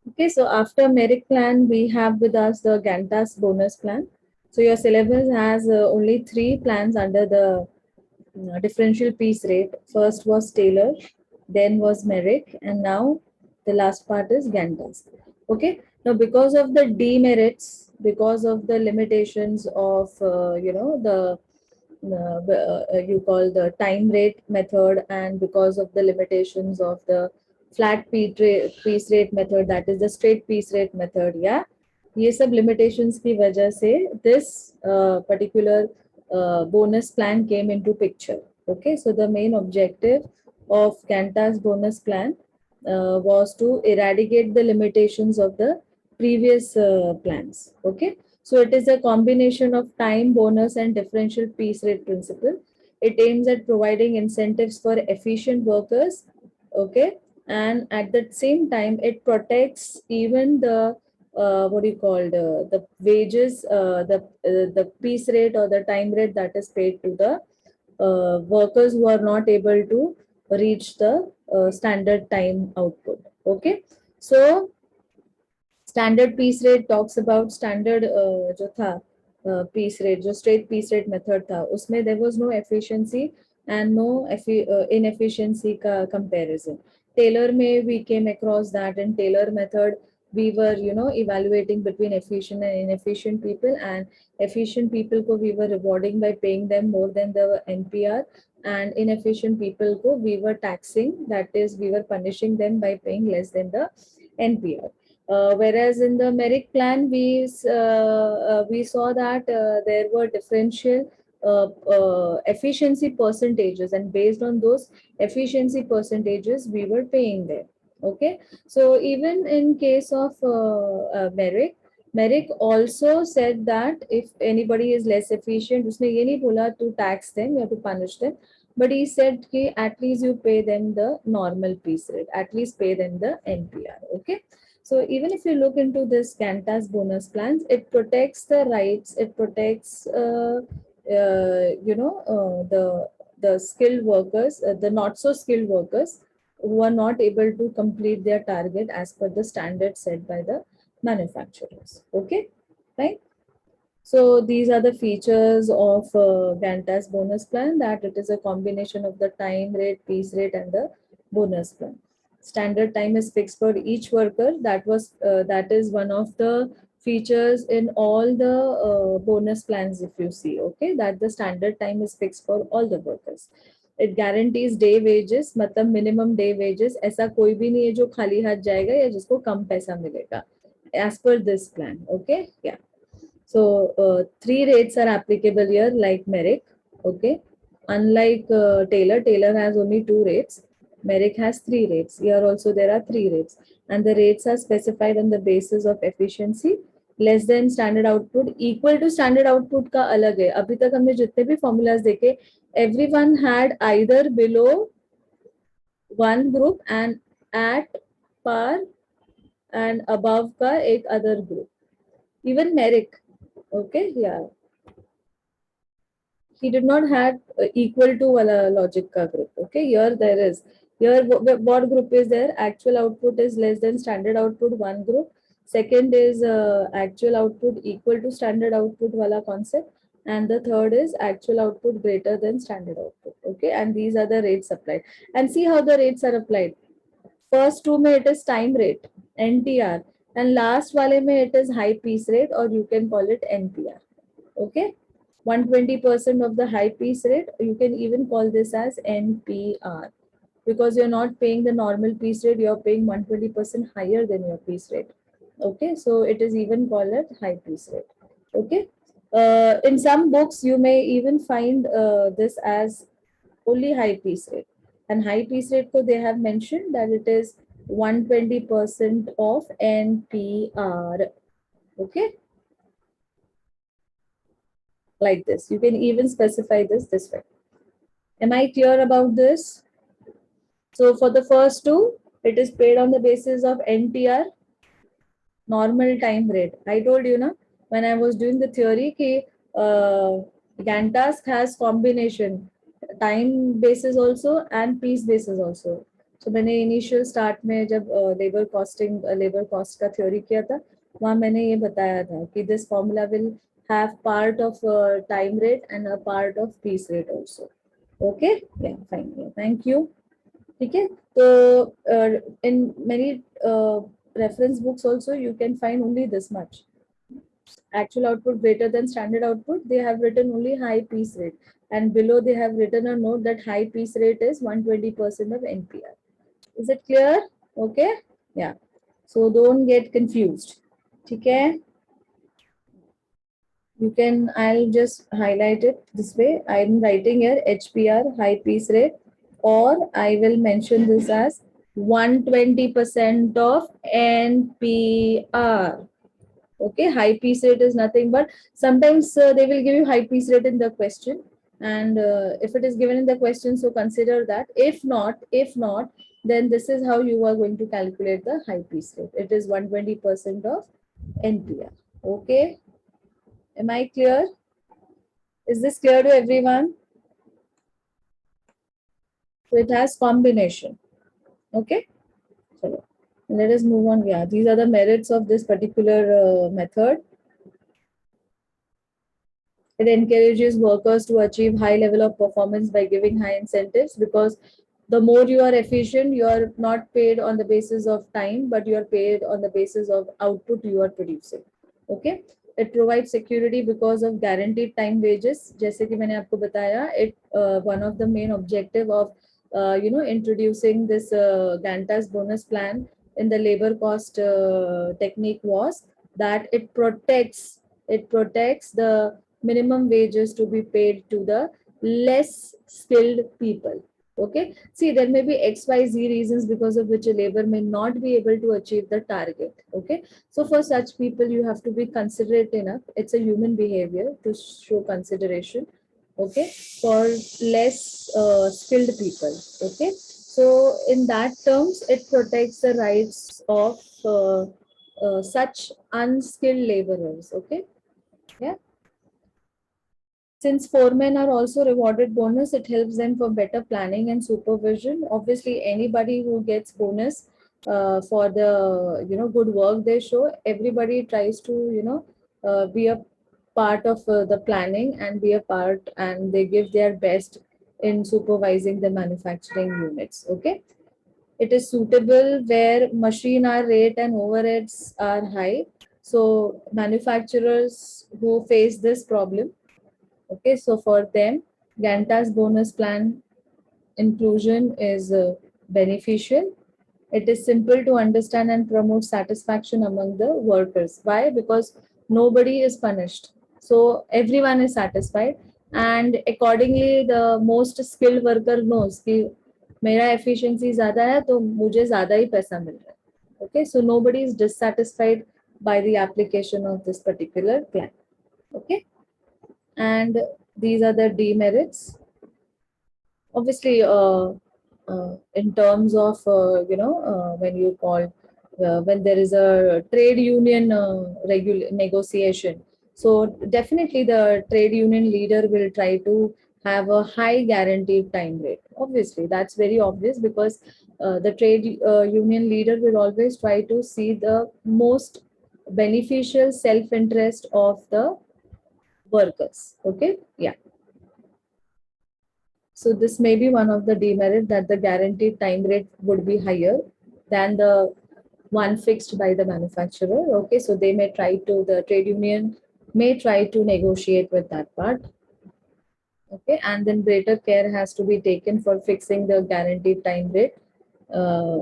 Okay, so after merit plan, we have with us the Gantas bonus plan. So your syllabus has only three plans under the differential piece rate. First was Taylor, then was Merrick, and now the last part is Gantas. Okay, now because of the demerits, because of the limitations of the you call the time rate method, and because of the limitations of the flat piece rate method, that is the straight piece rate method, yeah, ये सब limitations की वजह से this particular bonus plan came into picture. Okay, so the main objective of Kantar's bonus plan was to eradicate the limitations of the previous plans. Okay, so it is a combination of time bonus and differential piece rate principle. It aims at providing incentives for efficient workers. Okay, and at the same time, it protects even the what do you call the wages, the piece rate or the time rate that is paid to the workers who are not able to reach the standard time output. Okay, so standard piece rate talks about standard जो था piece rate जो straight piece rate method था उसमें there was no efficiency and no inefficiency का comparison Taylor में we came across that in Taylor method we were evaluating between efficient and inefficient people, and efficient people ko we were rewarding by paying them more than the NPR, and inefficient people ko we were taxing, that is we were punishing them by paying less than the NPR. Whereas in the merit plan, we saw that there were differential efficiency percentages, and based on those efficiency percentages, we were paying them. Okay, so even in case of Merrick also said that if anybody is less efficient, उसने ये नहीं बोला to tax them, you have to punish them, but he said कि at least you pay them the normal piece rate, at least pay them the NPR. Okay, so even if you look into this Cantas bonus plans, it protects the rights, it protects the skilled workers, the not so skilled workers who are not able to complete their target as per the standard set by the manufacturers. Okay, right? So these are the features of Gantas bonus plan, that it is a combination of the time rate, piece rate, and the bonus plan. Standard time is fixed for each worker. That is one of the features in all the bonus plans. If you see, okay, that the standard time is fixed for all the workers. It guarantees day wages, मतलब minimum day wages. ऐसा कोई भी नहीं है जो खाली हाथ जाएगा या जिसको कम पैसा मिलेगा. As per this plan, okay, yeah. So three rates are applicable here, like Merrick. Okay, unlike Taylor has only two rates. Merrick has three rates. Here also there are three rates, and the rates are specified on the basis of efficiency. Less than standard output, equal to standard output का अलग है. अभी तक हमने जितने भी formulas देखे, everyone had either below one group and at par and above का एक other group. Even Merrick, okay, yeah, he did not have equal to wala logic ka group. Okay, here there is, here what group is there? Actual output is less than standard output, one group. Second is actual output equal to standard output wala concept, and the third is actual output greater than standard output. Okay, and these are the rates applied, and see how the rates are applied. First two में it is time rate, NTR, and last वाले में it is high piece rate, or you can call it NPR. Okay, 120% of the high piece rate, you can even call this as NPR, because you're not paying the normal piece rate, you're paying 120% higher than your piece rate. Okay, so it is even called as high piece rate. Okay, in some books you may even find this as only high piece rate, and high piece rate ko they have mentioned that it is 120% of NPR. Okay, like this. You can even specify this way. Am I clear about this? So for the first two, it is paid on the basis of NTR, normal time rate. I told you na, when I was doing the theory ki Gantt task has combination time basis also and piece basis also. So मैंने initial start में जब labour cost का theory किया था, वहाँ मैंने ये बताया था कि this formula will have part of time rate and a part of piece rate also. Okay, yeah, fine, yeah, thank you. ठीक है, तो in many reference books also you can find only this much. Actual output greater than standard output, they have written only high piece rate, and below they have written a note that high piece rate is 120% of NPR. Is it clear? Okay, yeah, so don't get confused. Okay, you can, I'll just highlight it this way. I'm writing here HPR, high piece rate, or I will mention this as 120% of NPR. Okay, high piece rate is nothing but, sometimes they will give you high piece rate in the question, and if it is given in the question, so consider that. If not, then this is how you are going to calculate the high piece rate. It is 120% of NPR. Okay, am I clear? Is this clear to everyone? So it has combination. Okay, so let us move on. Yeah, these are the merits of this particular method. It encourages workers to achieve high level of performance by giving high incentives, because the more you are efficient, you are not paid on the basis of time, but you are paid on the basis of output you are producing. Okay. It provides security because of guaranteed time wages. जैसे कि मैंने आपको बताया, one of the main objective of introducing this Ganta's bonus plan in the labor cost technique was that it protects the minimum wages to be paid to the less skilled people. Okay, see, there may be XYZ reasons because of which a labor may not be able to achieve the target. Okay, so for such people, you have to be considerate enough. It's a human behavior to show consideration. Okay, for less skilled people. Okay, so in that terms, it protects the rights of such unskilled laborers. Okay, yeah. Since foremen are also rewarded bonus, it helps them for better planning and supervision. Obviously, anybody who gets bonus for the good work they show, everybody tries to be a part of the planning and be a part, and they give their best in supervising the manufacturing units. Okay, it is suitable where machine hour rate and overheads are high. So manufacturers who face this problem. Okay, so for them, Ganta's bonus plan inclusion is beneficial. It is simple to understand and promote satisfaction among the workers. Why? Because nobody is punished. So everyone is satisfied. And accordingly, the most skilled worker knows कि मेरा efficiency ज़्यादा है तो मुझे ज़्यादा ही पैसा मिल रहा है. Okay, so nobody is dissatisfied by the application of this particular plan. Okay, and these are the demerits. Obviously, in terms of when you call when there is a trade union negotiation, so definitely the trade union leader will try to have a high guaranteed time rate. Obviously, that's very obvious, because the trade union leader will always try to see the most beneficial self interest of the workers. Okay, yeah. So this may be one of the demerit, that the guaranteed time rate would be higher than the one fixed by the manufacturer. Okay, so they may try to, the trade union may try to negotiate with that part. Okay, and then greater care has to be taken for fixing the guaranteed time rate uh,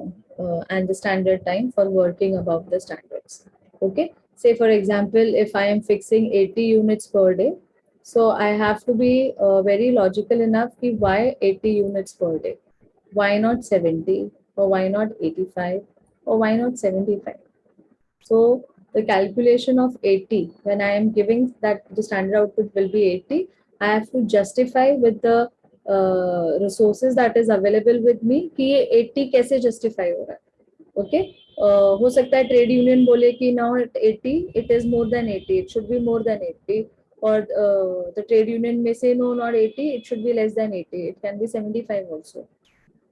and the standard time for working above the standards. Okay, say for example, if I am fixing 80 units per day, so I have to be very logical enough ki why 80 units per day? Why not 70, or why not 85, or why not 75? So the calculation of 80, when I am giving that the standard output will be 80, I have to justify with the resources that is available with me कि ये 80 कैसे justify हो रहा है. Okay, हो सकता है trade union बोले कि now at 80 it is more than 80, it should be more than 80, or the trade union may say no, not 80, it should be less than 80, it can be 75 also.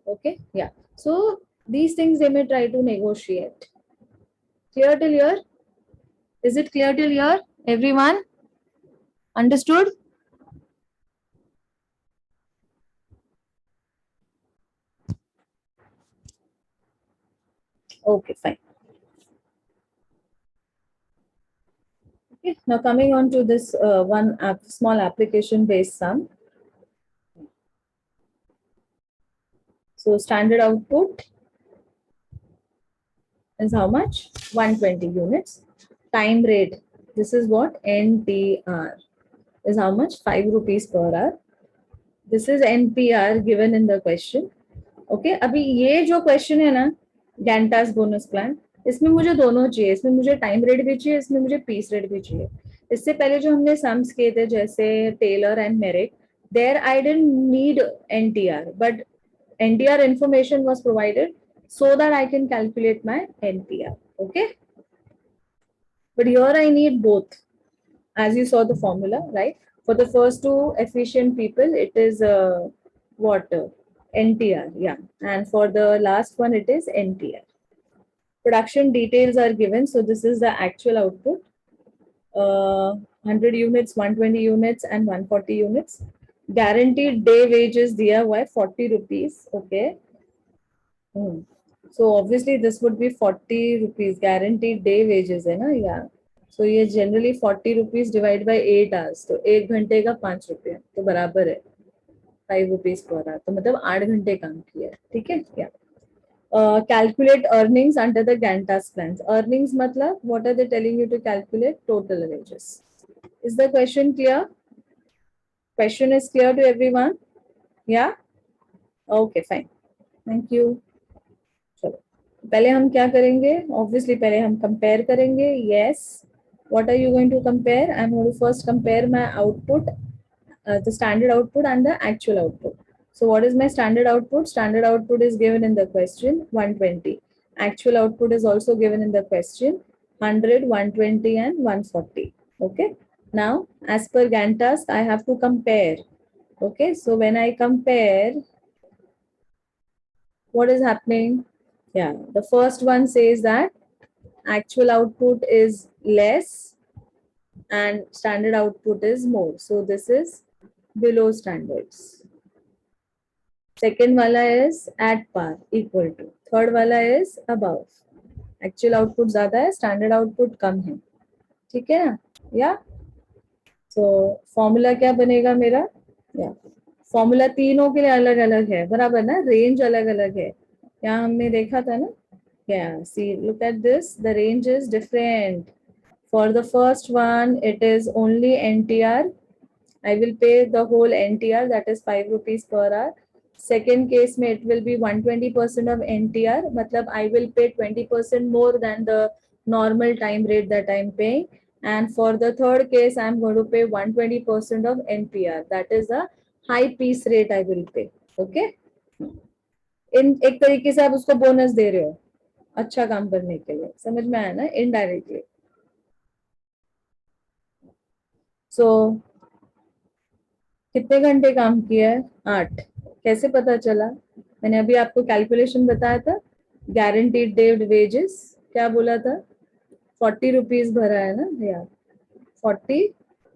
Okay, yeah. So these things they may try to negotiate. Clear till here? Is it clear till here? Everyone understood? Okay, fine. Okay, now coming on to this small application based sum. So standard output is how much? 120 units. Time rate, this is what? NTR is how much? 5 rupees per hour. This is NPR given in the question. Okay, अभी ये जो question है ना गैंटास bonus plan, इसमें मुझे दोनों चाहिए, इसमें मुझे टाइम रेट भी चाहिए, इसमें मुझे पीस रेट भी चाहिए. इससे पहले जो हमने सम्स किए थे जैसे Taylor and Merrick, there I didn't need NTR, but NTR information was provided so that I can calculate my NPR. Okay, but here I need both, as you saw the formula, right? For the first two efficient people, it is what? NTR, yeah. And for the last one, it is NTR. Production details are given. So this is the actual output. 100 units, 120 units, and 140 units. Guaranteed day wages diya hua hai 40 rupees. Okay. So obviously this would be 40 rupees. Guaranteed day wages है ना, yeah. So ये generally 40 rupees divided by 8 hours. तो 1 घंटे का 5 रुपये तो बराबर है 5 rupees per hour. तो मतलब 8 घंटे काम किया है. ठीक है क्या? Calculate earnings under the Gantas plans. Earnings matlab what are they telling you to calculate? Total wages. Is the question clear? Question is clear to everyone? Yeah? Okay, fine. Thank you. चलो पहले हम क्या करेंगे? Obviously पहले हम compare करेंगे. Yes. What are you going to compare? I'm going to first compare my output, the standard output and the actual output. So what is my standard output? Standard output is given in the question 120. Actual output is also given in the question 100, 120 and 140. Okay. Now as per Gantt task, I have to compare. Okay. So when I compare, what is happening? Yeah. The first one says that actual output is less and standard output is more. So this is below standards. Second wala is at par, equal to. Third wala is above. Actual output ज़्यादा है, standard output कम है. ठीक है ना? या तो formula क्या बनेगा मेरा? या फॉर्मूला तीनों के लिए अलग अलग है, बराबर ना? रेंज अलग अलग है. यहाँ हमने देखा था ना? Yeah, see, look at this. The range is different. For the first one, it is only NTR. I will pay the whole NTR, that is 5 rupees per hour. Second case, it will be 120% of NTR. Matlab, I will pay 20% more than the normal time rate that I'm paying. And for the third case, I'm going to pay 120% of NPR. That is a high piece rate I will pay. Okay? इन एक तरीके से आप उसको bonus दे रहे हो अच्छा काम करने के लिए. समझ में आया ना? इनडायरेक्टली. सो कितने घंटे काम किया है? 8. कैसे पता चला? मैंने अभी आपको कैलकुलेशन बताया था. गारंटीड डे वेजेस क्या बोला था? 40 रुपीज भरा है ना यार. 40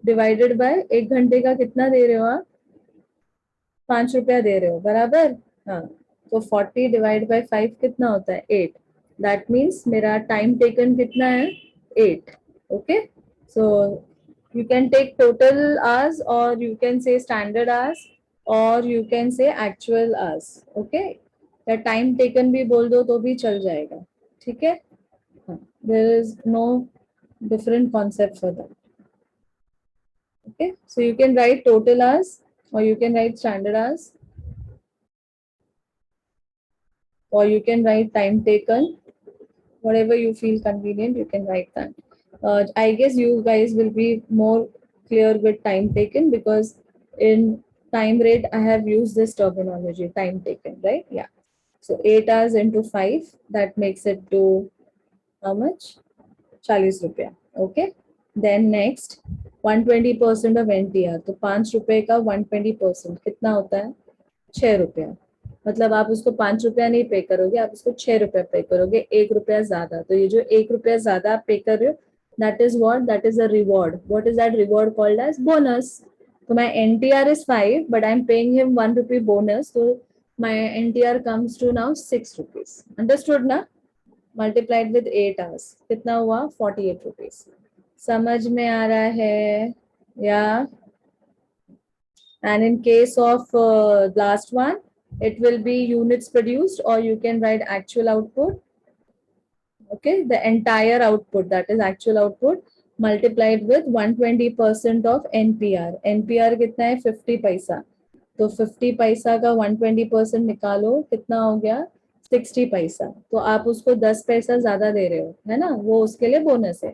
डिवाइडेड बाय 1 घंटे का कितना दे रहे हो आप? 5 रुपया दे रहे हो, बराबर. हाँ, तो 40 डिवाइड बाय 5 कितना होता है? 8. दैट मीन्स मेरा टाइम टेकन कितना है? 8. Okay. So you can take total hours or you can say standard hours or you can say actual hours. Okay, या time taken भी बोल दो तो भी चल जाएगा. ठीक है. There is no different concept for that. Okay, so you can write total hours or you can write standard hours or you can write time taken. Whatever you feel convenient, you can write that. I guess you guys will be more clear with time taken because in time rate, I have used this terminology, time taken, right? Yeah. So 8 hours into 5, that makes it to how much? 40 ruपया. Okay. Then next, 120% of NTR. तो 5 रुपए का 120% कितना होता है? 6 रुपया. मतलब आप उसको 5 रुपया नहीं पे करोगे, आप उसको 6 रुपया पे करोगे, 1 रुपया ज्यादा। तो ये जो 1 रुपया ज्यादा आप पे कर रहे हो, that is what, that is a reward. What is that reward called as bonus. So my NTR is 5, but I'm paying him 1 rupee bonus. So my NTR comes to now 6 rupees. Understood ना? Multiplied with 8 hours. कितना हुआ? 48 rupees. समझ में आ रहा है? या? And in case of last one, it will be units produced, or you can write actual output. Okay, the entire output, that is actual output, multiplied with 120% of NPR. NPR कितना है? 50 पैसा. तो 50 पैसा का 120% निकालो, कितना हो गया? 60 पैसा. तो आप उसको 10 पैसा ज्यादा दे रहे हो, है ना? वो उसके लिए बोनस है.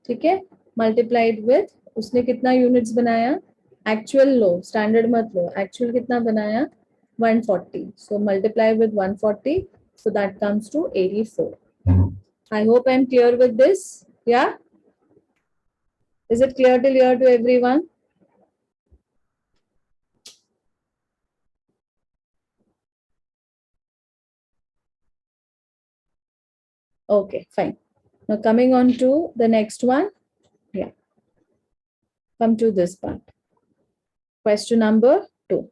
ठीक है. मल्टीप्लाइड विथ, उसने कितना यूनिट्स बनाया? एक्चुअल लो, स्टैंडर्ड मत लो. एक्चुअल कितना बनाया? 140. So multiply with 140, so that comes to 84. I hope I'm clear with this. Yeah? Is it clear till here to everyone? Okay, fine. Now coming on to the next one. Yeah. Come to this part. Question number 2.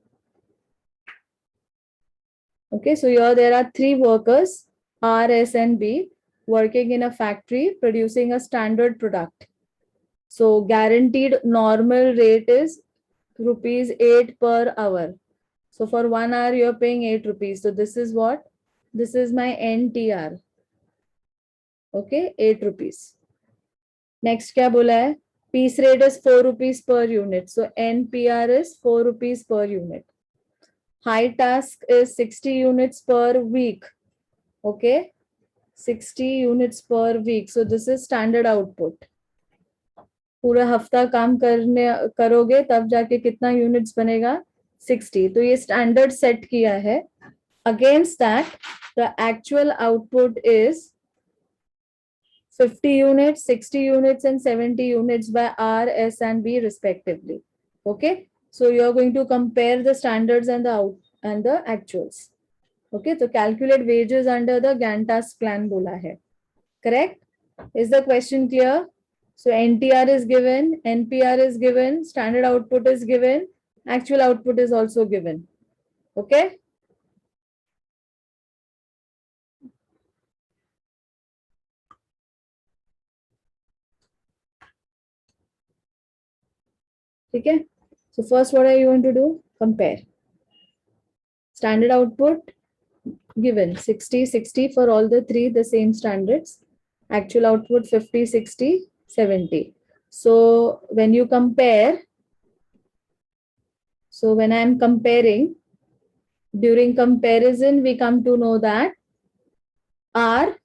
Okay, so here there are 3 workers, R, S, and B, working in a factory producing a standard product. So guaranteed normal rate is rupees 8 per hour. So for 1 hour you're paying 8 rupees. So this is what? This is my NTR. Okay, 8 rupees. Next क्या बोला है? Piece rate is 4 rupees per unit. So NPR is 4 rupees per unit. High task is 60 units per week. Okay, 60 units per week. So this is standard output. पूरा हफ्ता काम करोगे तब जाके कितना यूनिट्स बनेगा? 60. तो ये स्टैंडर्ड सेट किया है. Against that, the actual output is 50 units, 60 units, and 70 units by R, S, and B respectively. Okay, so you are going to compare the standards and the actuals. Okay, so calculate wages under the Gantt task plan bola hai. Correct? Is the question clear? So NTR is given, NPR is given, standard output is given, actual output is also given. Okay. Okay. So first, what are you going to do? Compare. Standard output given 60, 60 for all the 3, the same standards. Actual output 50, 60, 70. So when you compare, so when I am comparing, during comparison, we come to know that R,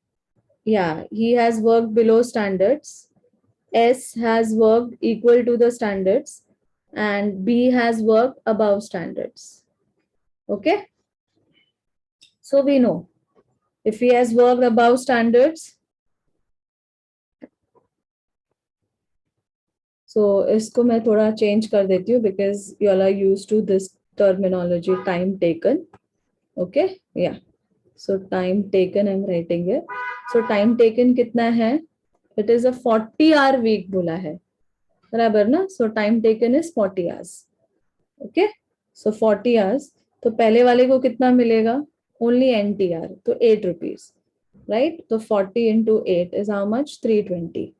yeah, he has worked below standards. S has worked equal to the standards, and B has worked above standards. Okay. So we know if he has worked above standards, so इसको मैं थोड़ा change कर देती हूँ because you all are used to this terminology, time taken. Okay, yeah. So time taken I'm writing here. So time taken कितना है? It is a 40-hour week बोला है, बराबर ना? So time taken is 40 hours. Okay, so 40 hours. तो पहले वाले को कितना मिलेगा? Only NTR, तो 8 rupees, right? तो 40 into 8 is how much? 320.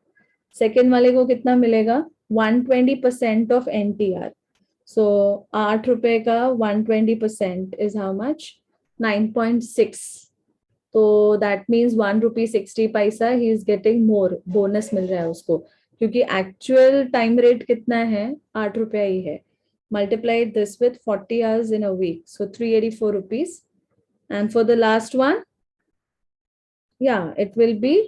Second वाले को कितना मिलेगा? 120% ऑफ NTR. सो 8 रुपए का 120% इज हाउ मच? 9.6. तो that means 1 rupee 60 paisa he is getting more, bonus मिल रहा है उसको, क्योंकि एक्चुअल टाइम रेट कितना है? 8 रुपया ही है. Multiplied this with 40 hours in a week, so 384 rupees. And for the last one, yeah, it will be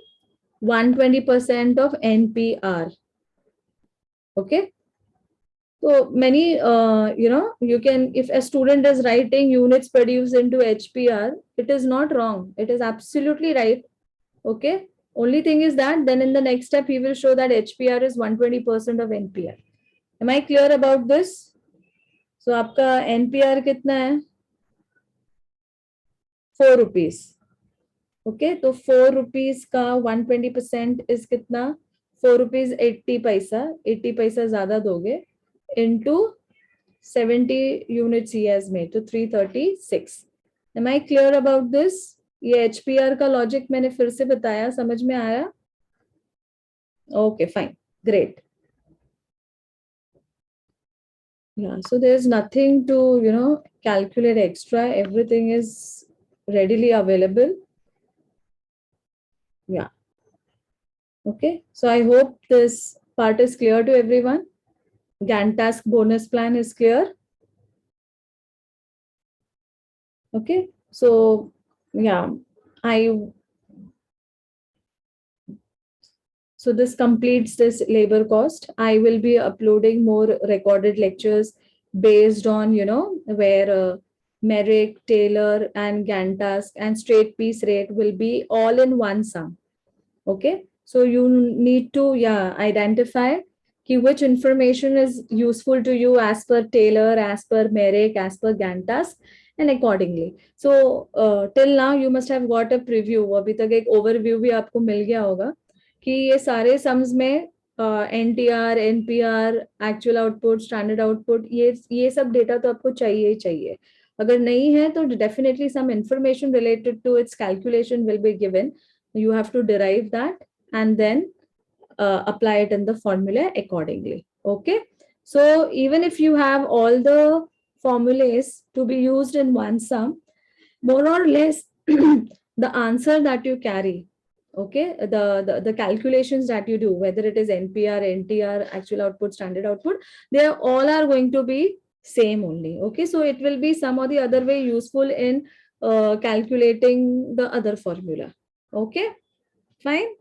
120% of NPR. Okay. So many, you can, if a student is writing units produced into HPR, it is not wrong. It is absolutely right. Okay. Only thing is that then in the next step, he will show that HPR is 120% of NPR. Am I clear about this? So आपका NPR कितना है? 4 rupees. Okay, तो 4 rupees का 120% is कितना? 4 rupees 80 पैसा, 80 पैसा ज्यादा दोगे into 70 units he has made, तो 336. Am I clear about this? ये एचपीआर का लॉजिक मैंने फिर से बताया, समझ में आया? Okay fine, great. Yeah, so there's nothing to, calculate extra. Everything is readily available. Yeah. Okay. So I hope this part is clear to everyone. Gantt task bonus plan is clear. Okay. So yeah, so this completes this labor cost. I will be uploading more recorded lectures based on, where Merrick, Taylor, and Gantt task and straight piece rate will be all in one sum. Okay. So you need to, identify which information is useful to you as per Taylor, as per Merrick, as per Gantt task, and accordingly. So till now you must have got a preview. अभी तक एक overview भी आपको मिल गया होगा कि ये सारे सम्स में NTR, NPR, actual output, standard output, ये सब डेटा तो आपको चाहिए ही चाहिए. अगर नहीं है तो definitely some information related to its calculation will be given. You have to derive that and then apply it in the formula accordingly. Okay. So even if you have all the formulas to be used in one sum, more or less the answer that you carry, okay, the calculations that you do, whether it is NPR, NTR, actual output, standard output, they all are going to be same only. Okay. So it will be some or the other way useful in calculating the other formula. Okay, fine.